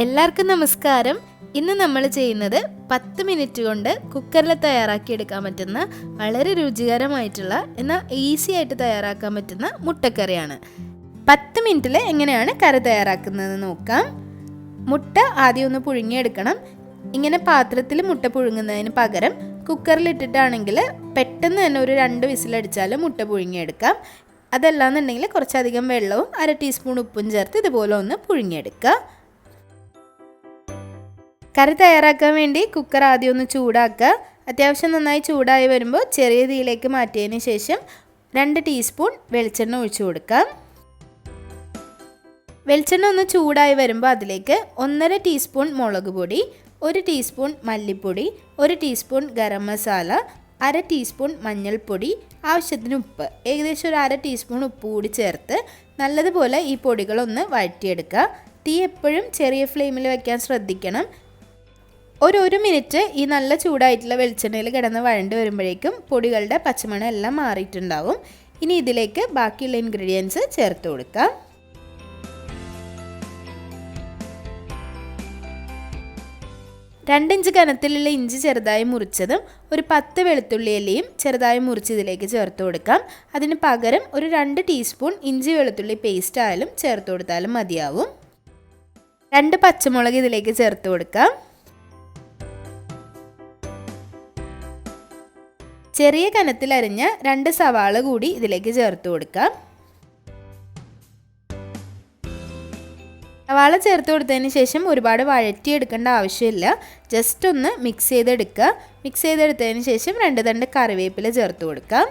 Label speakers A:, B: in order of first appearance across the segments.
A: എല്ലാവർക്കും നമസ്കാരം. ഇന്ന് നമ്മൾ ചെയ്യുന്നത് 10 മിനിറ്റ് കൊണ്ട് കുക്കറിൽ തയ്യാറാക്കിയെടുക്കാൻ പറ്റുന്ന വളരെ രുചികരമായിട്ടുള്ള എന്നാൽ ഈസി ആയിട്ട് തയ്യാറാക്കാൻ പറ്റുന്ന മുട്ടക്കറിയാണ്. 10 മിനിറ്റിൽ എങ്ങനെയാണ് കറി തയ്യാറാക്കുന്നത് നോക്കാം. മുട്ട ആദ്യം ഒന്ന് പുഴുങ്ങിയെടുക്കണം. ഇങ്ങനെ പാത്രത്തിൽ മുട്ട പുഴുങ്ങുന്നതിന് പകരം കുക്കറിലിട്ടിട്ടാണെങ്കിൽ പെട്ടെന്ന് തന്നെ ഒരു 2 വിസിലടിച്ചാൽ മുട്ട പുഴുങ്ങിയെടുക്കാം. അതല്ലാന്നുണ്ടെങ്കിൽ കുറച്ചധികം വെള്ളവും 1/2 ടീസ്പൂൺ ഉപ്പും ചേർത്ത് ഇതുപോലെ ഒന്ന് പുഴുങ്ങിയെടുക്കുക. കറി തയ്യാറാക്കാൻ വേണ്ടി കുക്കർ ആദ്യം ഒന്ന് ചൂടാക്കുക. അത്യാവശ്യം നന്നായി ചൂടായി വരുമ്പോൾ ചെറിയ തീയിലേക്ക് മാറ്റിയതിന് ശേഷം 2 ടീസ്പൂൺ വെളിച്ചെണ്ണ ഒഴിച്ചു കൊടുക്കാം. വെളിച്ചെണ്ണ ഒന്ന് ചൂടായി വരുമ്പോൾ അതിലേക്ക് 1/2 ടീസ്പൂൺ മുളക് പൊടി, 1 ടീസ്പൂൺ മല്ലിപ്പൊടി, 1 ടീസ്പൂൺ ഗരം മസാല, 1/2 ടീസ്പൂൺ മഞ്ഞൾപ്പൊടി, ആവശ്യത്തിന് ഉപ്പ്, ഏകദേശം ഒരു 1/2 ടീസ്പൂൺ ഉപ്പ് കൂടി ചേർത്ത് നല്ലതുപോലെ ഈ പൊടികളൊന്ന് വഴറ്റിയെടുക്കുക. തീ എപ്പോഴും ചെറിയ ഫ്ലെയിമിൽ വയ്ക്കാൻ ശ്രദ്ധിക്കണം. ഒരു മിനിറ്റ് ഈ നല്ല ചൂടായിട്ടുള്ള വെളിച്ചെണ്ണയിൽ കിടന്ന് വഴണ്ട് വരുമ്പോഴേക്കും പൊടികളുടെ പച്ചമണം എല്ലാം മാറിയിട്ടുണ്ടാവും. ഇനി ഇതിലേക്ക് ബാക്കിയുള്ള ഇൻഗ്രീഡിയൻസ് ചേർത്ത് കൊടുക്കാം. രണ്ടിഞ്ച് കനത്തിലുള്ള ഇഞ്ചി ചെറുതായി മുറിച്ചതും ഒരു 10 വെളുത്തുള്ളി ഇലയും ചെറുതായി മുറിച്ച് ഇതിലേക്ക് ചേർത്ത് കൊടുക്കാം. അതിന് പകരം ഒരു 2 ടീസ്പൂൺ ഇഞ്ചി വെളുത്തുള്ളി പേസ്റ്റ് ആയാലും ചേർത്ത് കൊടുത്താലും മതിയാവും. 2 പച്ചമുളക് ഇതിലേക്ക് ചേർത്ത് കൊടുക്കാം. ചെറിയ കനത്തിൽ അരിഞ്ഞ 2 സവാള കൂടി ഇതിലേക്ക് ചേർത്ത് കൊടുക്കാം. സവാള ചേർത്ത് കൊടുത്തതിന് ശേഷം ഒരുപാട് വഴറ്റിയെടുക്കേണ്ട ആവശ്യമില്ല. ജസ്റ്റ് ഒന്ന് മിക്സ് ചെയ്തെടുക്കുക. മിക്സ് ചെയ്തെടുത്തതിന് ശേഷം 2 തണ്ട് കറിവേപ്പില ചേർത്ത് കൊടുക്കാം.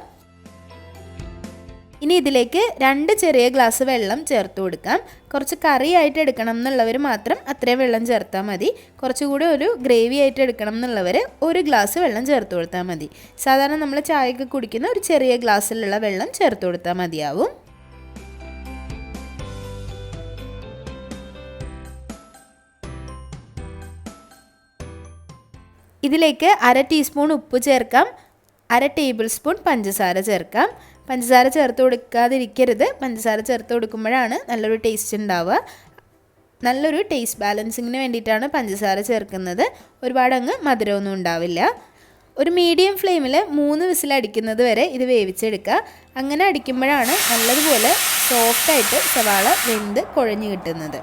A: ഇനി ഇതിലേക്ക് 2 ചെറിയ ഗ്ലാസ് വെള്ളം ചേർത്ത് കൊടുക്കാം. കുറച്ച് കറി ആയിട്ട് എടുക്കണം എന്നുള്ളവർ മാത്രം അത്രയും വെള്ളം ചേർത്താൽ മതി. കുറച്ചുകൂടി ഒരു ഗ്രേവി ആയിട്ട് എടുക്കണം എന്നുള്ളവർ 1 ഗ്ലാസ് വെള്ളം ചേർത്ത് കൊടുത്താൽ മതി. സാധാരണ നമ്മൾ ചായക്ക് കുടിക്കുന്ന ഒരു ചെറിയ ഗ്ലാസ്സിലുള്ള വെള്ളം ചേർത്ത് കൊടുത്താൽ മതിയാവും. ഇതിലേക്ക് 1/2 ടീസ്പൂൺ ഉപ്പ് ചേർക്കാം. 1/2 ടേബിൾ സ്പൂൺ പഞ്ചസാര ചേർക്കാം. പഞ്ചസാര ചേർത്ത് കൊടുക്കാതിരിക്കരുത്. പഞ്ചസാര ചേർത്ത് കൊടുക്കുമ്പോഴാണ് നല്ലൊരു ടേസ്റ്റ് ഉണ്ടാവുക. നല്ലൊരു ടേസ്റ്റ് ബാലൻസിങ്ങിന് വേണ്ടിയിട്ടാണ് പഞ്ചസാര ചേർക്കുന്നത്. ഒരുപാട് അങ്ങ് മധുരമൊന്നും ഉണ്ടാവില്ല. ഒരു മീഡിയം ഫ്ലെയിമിൽ 3 വിസിലടിക്കുന്നത് വരെ ഇത് വേവിച്ചെടുക്കുക. അങ്ങനെ അടിക്കുമ്പോഴാണ് നല്ലതുപോലെ സോഫ്റ്റായിട്ട് സവാള വെന്ത് കുഴഞ്ഞു കിട്ടുന്നത്.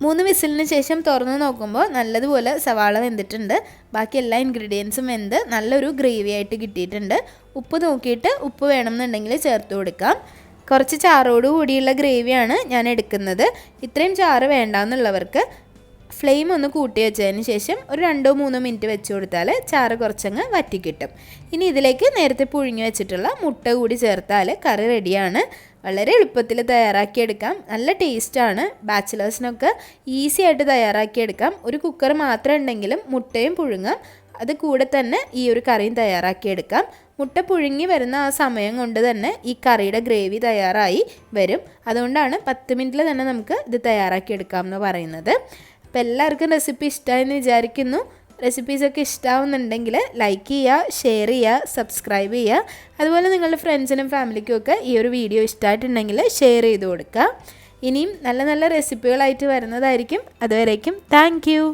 A: 3 വിസിലിന് ശേഷം തുറന്ന് നോക്കുമ്പോൾ നല്ലതുപോലെ സവാള വെന്തിട്ടുണ്ട്. ബാക്കി എല്ലാ ഇൻഗ്രീഡിയൻസും വെന്ത് നല്ലൊരു ഗ്രേവി ആയിട്ട് കിട്ടിയിട്ടുണ്ട്. ഉപ്പ് നോക്കിയിട്ട് ഉപ്പ് വേണമെന്നുണ്ടെങ്കിൽ ചേർത്ത് കൊടുക്കാം. കുറച്ച് ചാറോട് കൂടിയുള്ള ഗ്രേവിയാണ് ഞാൻ എടുക്കുന്നത്. ഇത്രയും ചാറ് വേണ്ടാന്നുള്ളവർക്ക് ഫ്ലെയിം ഒന്ന് കൂട്ടി വെച്ചതിന് ശേഷം ഒരു 2-3 മിനിറ്റ് വെച്ച് കൊടുത്താൽ ചാറ് കുറച്ചങ്ങ് വറ്റിക്കിട്ടും. ഇനി ഇതിലേക്ക് നേരത്തെ പുഴുങ്ങി വെച്ചിട്ടുള്ള മുട്ട കൂടി ചേർത്താൽ കറി റെഡിയാണ്. വളരെ എളുപ്പത്തിൽ തയ്യാറാക്കിയെടുക്കാം. നല്ല ടേസ്റ്റാണ്. ബാച്ചിലേഴ്സിനൊക്കെ ഈസി ആയിട്ട് തയ്യാറാക്കിയെടുക്കാം. ഒരു കുക്കർ മാത്രം ഉണ്ടെങ്കിലും മുട്ടയും പുഴുങ്ങാം. അത് കൂടെ തന്നെ ഈ ഒരു കറിയും തയ്യാറാക്കിയെടുക്കാം. മുട്ട പുഴുങ്ങി വരുന്ന ആ സമയം കൊണ്ട് തന്നെ ഈ കറിയുടെ ഗ്രേവി തയ്യാറായി വരും. അതുകൊണ്ടാണ് 10 മിനിറ്റിൽ തന്നെ നമുക്ക് ഇത് തയ്യാറാക്കിയെടുക്കാം എന്ന് പറയുന്നത്. അപ്പോൾ എല്ലാവർക്കും റെസിപ്പി ഇഷ്ടമായെന്ന് വിചാരിക്കുന്നു. റെസിപ്പീസൊക്കെ ഇഷ്ടമാവുന്നുണ്ടെങ്കിൽ ലൈക്ക് ചെയ്യുക, ഷെയർ ചെയ്യുക, സബ്സ്ക്രൈബ് ചെയ്യുക. അതുപോലെ നിങ്ങളുടെ ഫ്രണ്ട്സിനും ഫാമിലിക്കും ഒക്കെ ഈ ഒരു വീഡിയോ ഇഷ്ടമായിട്ടുണ്ടെങ്കിൽ ഷെയർ ചെയ്ത് കൊടുക്കുക. ഇനിയും നല്ല നല്ല റെസിപ്പികളായിട്ട് വരുന്നതായിരിക്കും. അതുവരേക്കും താങ്ക് യു.